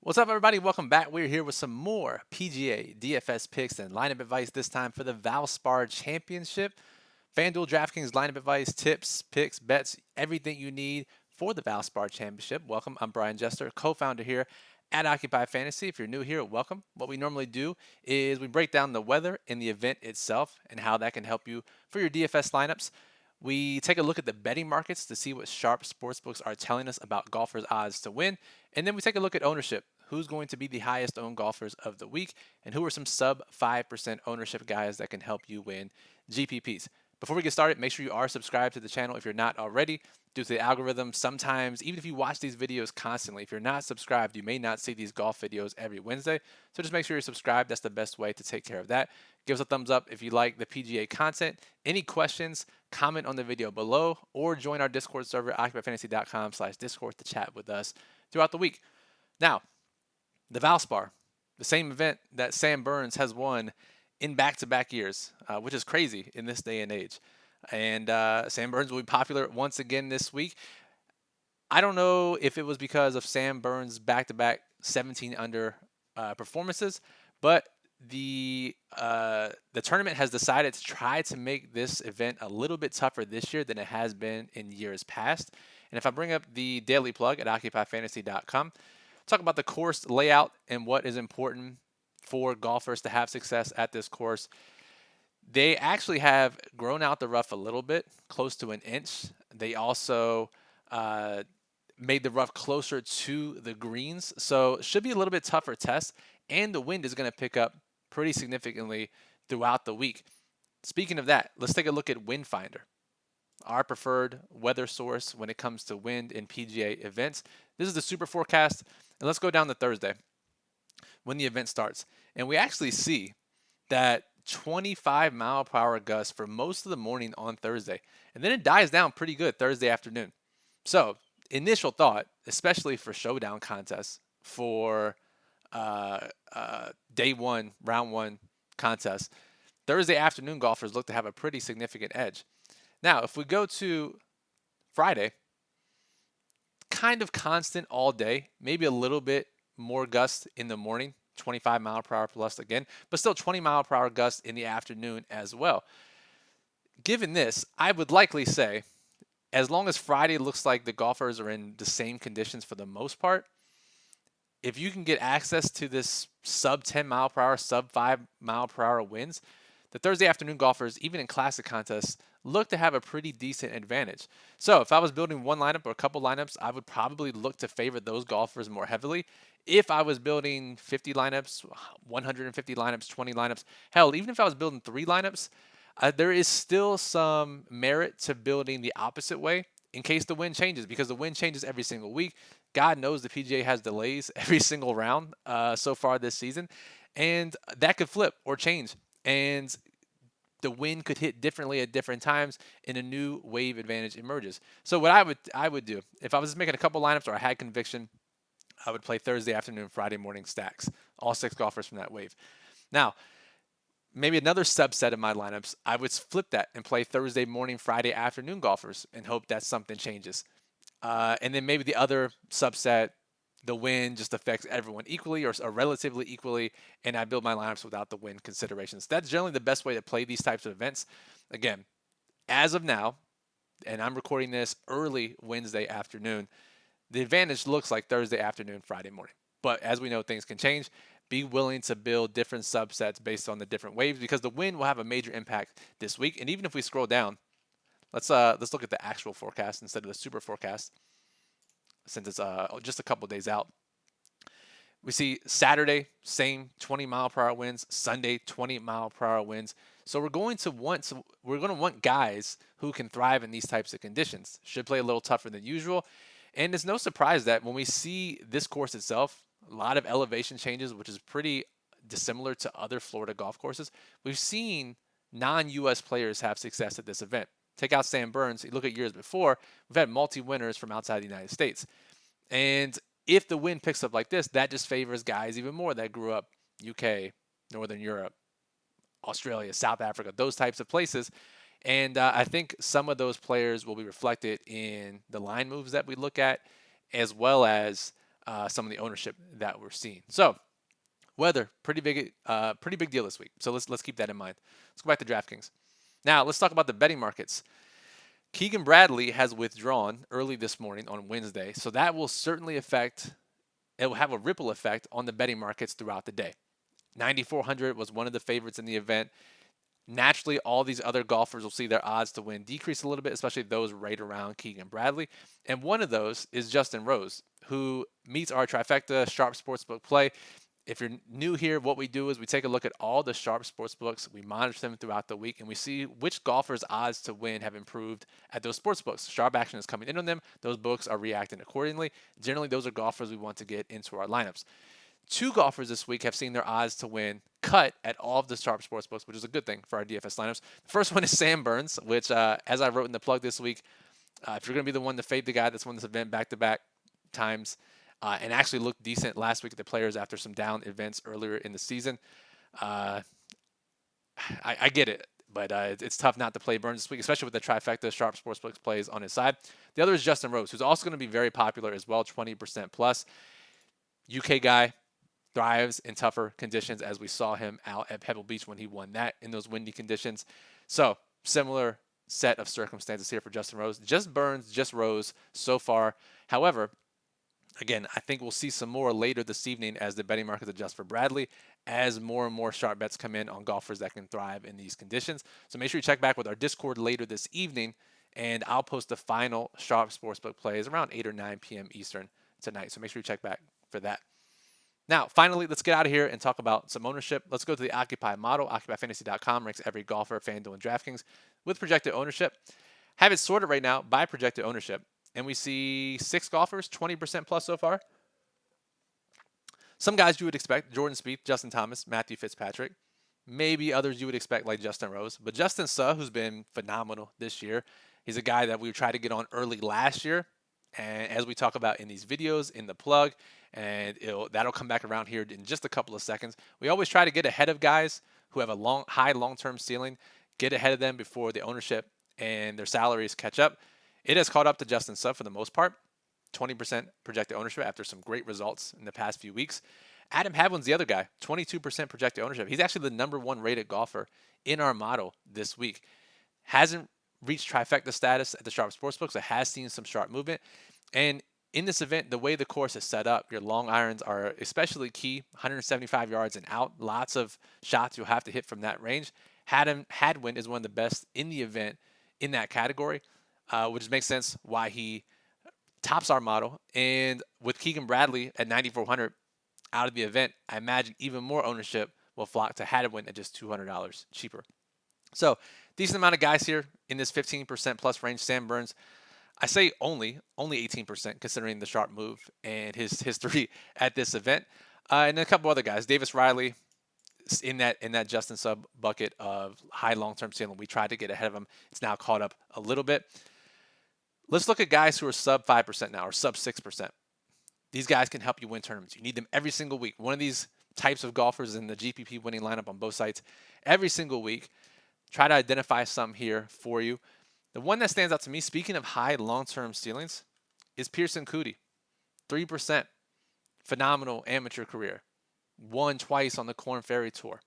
What's up, everybody? Welcome back. We're here with some more PGA DFS picks and lineup advice, this time for the Valspar Championship. FanDuel, DraftKings, lineup advice, tips, picks, bets, everything you need for the Valspar Championship. Welcome. I'm Brian Jester, co-founder here at Occupy Fantasy. If you're new here, welcome. What we normally do is we break down the weather in the event itself and how that can help you for your DFS lineups. We take a look at the betting markets to see what sharp sportsbooks are telling us about golfers' odds to win. And then we take a look at ownership. Who's going to be the highest owned golfers of the week? And who are some sub 5% ownership guys that can help you win GPPs? Before we get started, make sure you are subscribed to the channel if you're not already. Due to the algorithm, sometimes, even if you watch these videos constantly, if you're not subscribed, you may not see these golf videos every Wednesday. So just make sure you're subscribed. That's the best way to take care of that. Give us a thumbs up if you like the PGA content. Any questions, comment on the video below, or join our Discord server, occupyfantasy.com/discord, to chat with us throughout the week. Now, the Valspar, the same event that Sam Burns has won in back-to-back years, which is crazy in this day and age. And Sam Burns will be popular once again this week. I don't know if it was because of Sam Burns' back-to-back 17 under performances, but the tournament has decided to try to make this event a little bit tougher this year than it has been in years past. And if I bring up the daily plug at occupyfantasy.com, talk about the course layout and what is important for golfers to have success at this course. They actually have grown out the rough a little bit, close to an inch. They also made the rough closer to the greens, so it should be a little bit tougher test, and the wind is going to pick up pretty significantly throughout the week. Speaking of that, let's take a look at Wind Finder, our preferred weather source when it comes to wind in PGA events. This is the super forecast, and let's go down to Thursday when the event starts. And we actually see that 25-mile-per-hour gust for most of the morning on Thursday. And then it dies down pretty good Thursday afternoon. So, initial thought, especially for showdown contests, for day one, round one contests, Thursday afternoon golfers look to have a pretty significant edge. Now, if we go to Friday, kind of constant all day, maybe a little bit more gust in the morning, 25-mile-per-hour plus again, but still 20-mile-per-hour gust in the afternoon as well. Given this, I would likely say, as long as Friday looks like the golfers are in the same conditions for the most part, if you can get access to this sub 10-mile-per-hour, sub 5-mile-per-hour winds, the Thursday afternoon golfers, even in classic contests, look to have a pretty decent advantage. So if I was building one lineup or a couple lineups, I would probably look to favor those golfers more heavily. If I was building 50 lineups, 150 lineups, 20 lineups, hell, even if I was building 3 lineups, there is still some merit to building the opposite way in case the wind changes, because the wind changes every single week. God knows the PGA has delays every single round so far this season, and that could flip or change. And the wind could hit differently at different times, and a new wave advantage emerges. So what I would do if I was just making a couple lineups or I had conviction, I would play Thursday afternoon, Friday morning stacks, all 6 golfers from that wave. Now, maybe another subset of my lineups, I would flip that and play Thursday morning, Friday afternoon golfers and hope that something changes. And then maybe the other subset, the wind just affects everyone equally or relatively equally, and I build my lineups without the wind considerations. That's generally the best way to play these types of events. Again, as of now, and I'm recording this early Wednesday afternoon, the advantage looks like Thursday afternoon, Friday morning. But as we know, things can change. Be willing to build different subsets based on the different waves, because the wind will have a major impact this week. And even if we scroll down, let's look at the actual forecast instead of the super forecast, since it's just a couple days out. We see Saturday, same 20-mile-per-hour winds. Sunday, 20-mile-per-hour winds. So we're going to want guys who can thrive in these types of conditions. Should play a little tougher than usual. And it's no surprise that when we see this course itself, a lot of elevation changes, which is pretty dissimilar to other Florida golf courses. We've seen non-U.S. players have success at this event. Take out Sam Burns. You look at years before, we've had multi-winners from outside the United States. And if the wind picks up like this, that just favors guys even more that grew up UK, Northern Europe, Australia, South Africa, those types of places. And I think some of those players will be reflected in the line moves that we look at, as well as some of the ownership that we're seeing. So weather, pretty big deal this week. So let's keep that in mind. Let's go back to DraftKings. Now let's talk about the betting markets. Keegan Bradley has withdrawn early this morning on Wednesday, so that will certainly affect. It will have a ripple effect on the betting markets throughout the day. 9,400 was one of the favorites in the event. Naturally, all these other golfers will see their odds to win decrease a little bit, especially those right around Keegan Bradley. And one of those is Justin Rose, who meets our trifecta Sharp Sportsbook play. If you're new here, what we do is we take a look at all the Sharp Sportsbooks, we monitor them throughout the week, and we see which golfers' odds to win have improved at those sportsbooks. Sharp action is coming in on them. Those books are reacting accordingly. Generally, those are golfers we want to get into our lineups. 2 golfers this week have seen their odds to win cut at all of the Sharp Sportsbooks, which is a good thing for our DFS lineups. The first one is Sam Burns, which, as I wrote in the plug this week, if you're going to be the one to fade the guy that's won this event back-to-back times, and actually looked decent last week at the Players after some down events earlier in the season. I get it, but it's tough not to play Burns this week, especially with the trifecta Sharp Sportsbooks plays on his side. The other is Justin Rose, who's also going to be very popular as well, 20% plus. UK guy, thrives in tougher conditions, as we saw him out at Pebble Beach when he won that in those windy conditions. So similar set of circumstances here for Justin Rose. Just Burns, just Rose so far. However, again, I think we'll see some more later this evening as the betting markets adjust for Bradley, as more and more sharp bets come in on golfers that can thrive in these conditions. So make sure you check back with our Discord later this evening, and I'll post the final Sharp Sportsbook plays around 8 or 9 p.m. Eastern tonight. So make sure you check back for that. Now, finally, let's get out of here and talk about some ownership. Let's go to the Occupy model. OccupyFantasy.com ranks every golfer, FanDuel, and DraftKings with projected ownership. Have it sorted right now by projected ownership. And we see 6 golfers, 20% plus so far. Some guys you would expect, Jordan Spieth, Justin Thomas, Matthew Fitzpatrick. Maybe others you would expect like Justin Rose. But Justin Suh, who's been phenomenal this year, he's a guy that we tried to get on early last year. And as we talk about in these videos, in the plug, and that'll come back around here in just a couple of seconds. We always try to get ahead of guys who have a high long-term ceiling, get ahead of them before the ownership and their salaries catch up. It has caught up to Justin Suh for the most part, 20% projected ownership after some great results in the past few weeks. Adam Hadwin's the other guy, 22% projected ownership. He's actually the #1 rated golfer in our model this week. Hasn't reached trifecta status at the Sharp Sportsbook, so has seen some sharp movement. And in this event, the way the course is set up, your long irons are especially key, 175 yards and out. Lots of shots you'll have to hit from that range. Hadwin is one of the best in the event in that category, which makes sense why he tops our model. And with Keegan Bradley at 9,400 out of the event, I imagine even more ownership will flock to Hadwin at just $200 cheaper. So decent amount of guys here in this 15% plus range. Sam Burns, I say only 18% considering the sharp move and his history at this event. And then a couple other guys. Davis Riley in that Justin Suh bucket of high long-term ceiling. We tried to get ahead of him. It's now caught up a little bit. Let's look at guys who are sub 5% now or sub 6%. These guys can help you win tournaments. You need them every single week. One of these types of golfers in the GPP winning lineup on both sites every single week. Try to identify some here for you. The one that stands out to me, speaking of high long-term ceilings, is Pearson Coody. 3%. Phenomenal amateur career. Won twice on the Korn Ferry Tour.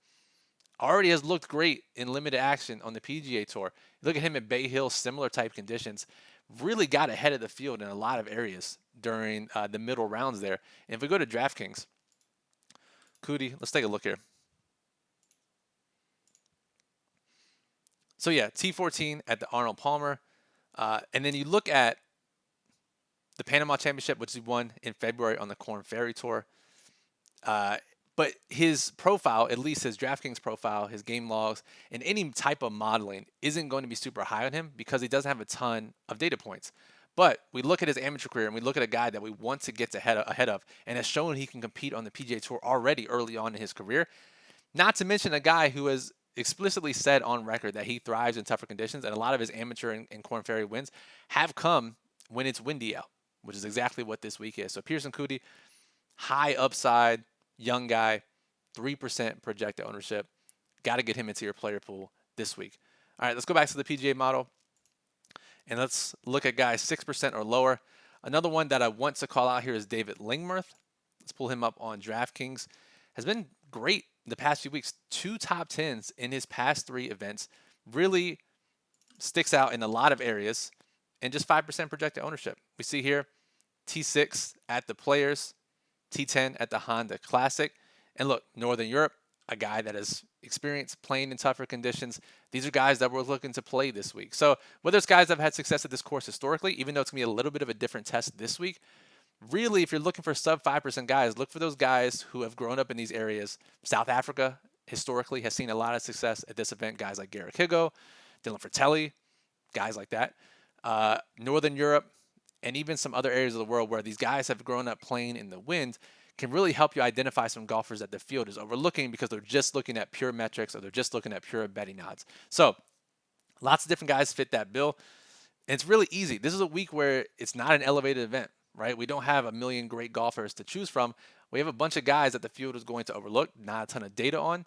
Already has looked great in limited action on the PGA Tour. Look at him at Bay Hill, similar type conditions. Really got ahead of the field in a lot of areas during the middle rounds there. And if we go to DraftKings, Coody, let's take a look here. So yeah, T14 at the Arnold Palmer. And then you look at the Panama Championship, which he won in February on the Korn Ferry Tour. But his profile, at least his DraftKings profile, his game logs, and any type of modeling isn't going to be super high on him because he doesn't have a ton of data points. But we look at his amateur career and we look at a guy that we want to get ahead of and has shown he can compete on the PGA Tour already early on in his career. Not to mention a guy who has explicitly said on record that he thrives in tougher conditions, and a lot of his amateur and Korn Ferry wins have come when it's windy out, which is exactly what this week is. So Pearson Coody, high upside, young guy, 3% projected ownership. Got to get him into your player pool this week. All right, let's go back to the PGA model, and let's look at guys 6% or lower. Another one that I want to call out here is David Lingmerth. Let's pull him up on DraftKings. Has been great the past few weeks. 2 top 10s in his past 3 events. Really sticks out in a lot of areas. And just 5% projected ownership. We see here T6 at the Players, T10 at the Honda Classic. And look, Northern Europe, a guy that has experience playing in tougher conditions. These are guys that we're looking to play this week. So whether it's guys that have had success at this course historically, even though it's going to be a little bit of a different test this week, really, if you're looking for sub 5% guys, look for those guys who have grown up in these areas. South Africa historically has seen a lot of success at this event. Guys like Garrick Higo, Dylan Fratelli, guys like that. Northern Europe, and even some other areas of the world where these guys have grown up playing in the wind can really help you identify some golfers that the field is overlooking because they're just looking at pure metrics or they're just looking at pure betting odds. So lots of different guys fit that bill. And it's really easy. This is a week where it's not an elevated event, right? We don't have a million great golfers to choose from. We have a bunch of guys that the field is going to overlook, not a ton of data on.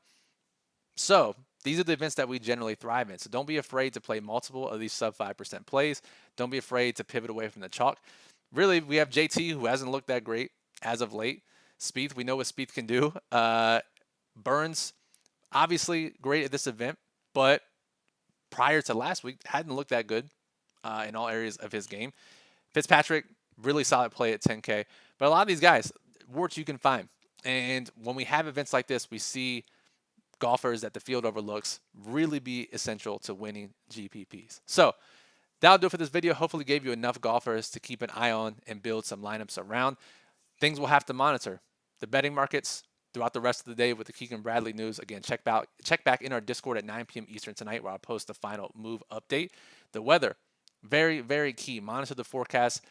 So these are the events that we generally thrive in. So don't be afraid to play multiple of these sub 5% plays. Don't be afraid to pivot away from the chalk. Really, we have JT, who hasn't looked that great as of late. Spieth, we know what Spieth can do. Burns, obviously great at this event, but prior to last week, hadn't looked that good in all areas of his game. Fitzpatrick, really solid play at 10K. But a lot of these guys, warts you can find. And when we have events like this, we see golfers that the field overlooks really be essential to winning GPPs. So that'll do it for this video. Hopefully gave you enough golfers to keep an eye on and build some lineups around. Things we'll have to monitor. The betting markets throughout the rest of the day with the Keegan Bradley news. Again, check back in our Discord at 9 p.m. Eastern tonight where I'll post the final move update. The weather, very, very key. Monitor the forecast.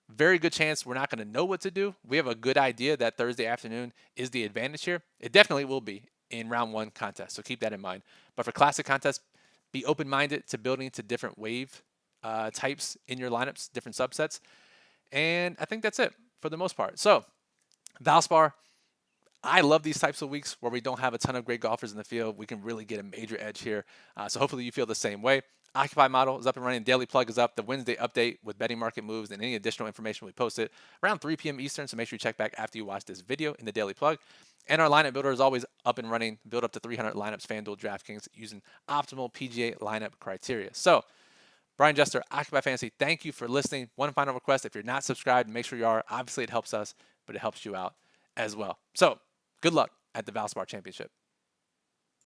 Very good chance we're not going to know what to do. We have a good idea that Thursday afternoon is the advantage here. It definitely will be in round 1 contest, so keep that in mind. But for classic contests, be open-minded to building to different wave types in your lineups, different subsets. And I think that's it for the most part. So Valspar, I love these types of weeks where we don't have a ton of great golfers in the field. We can really get a major edge here. So hopefully you feel the same way. Occupy model is up and running. Daily plug is up. The Wednesday update with betting market moves and any additional information we posted around 3 p.m. Eastern. So make sure you check back after you watch this video in the daily plug. And our lineup builder is always up and running. Build up to 300 lineups, FanDuel, DraftKings using optimal PGA lineup criteria. So Brian Jester, Occupy Fantasy, thank you for listening. One final request. If you're not subscribed, make sure you are. Obviously, it helps us, but it helps you out as well. So good luck at the Valspar Championship.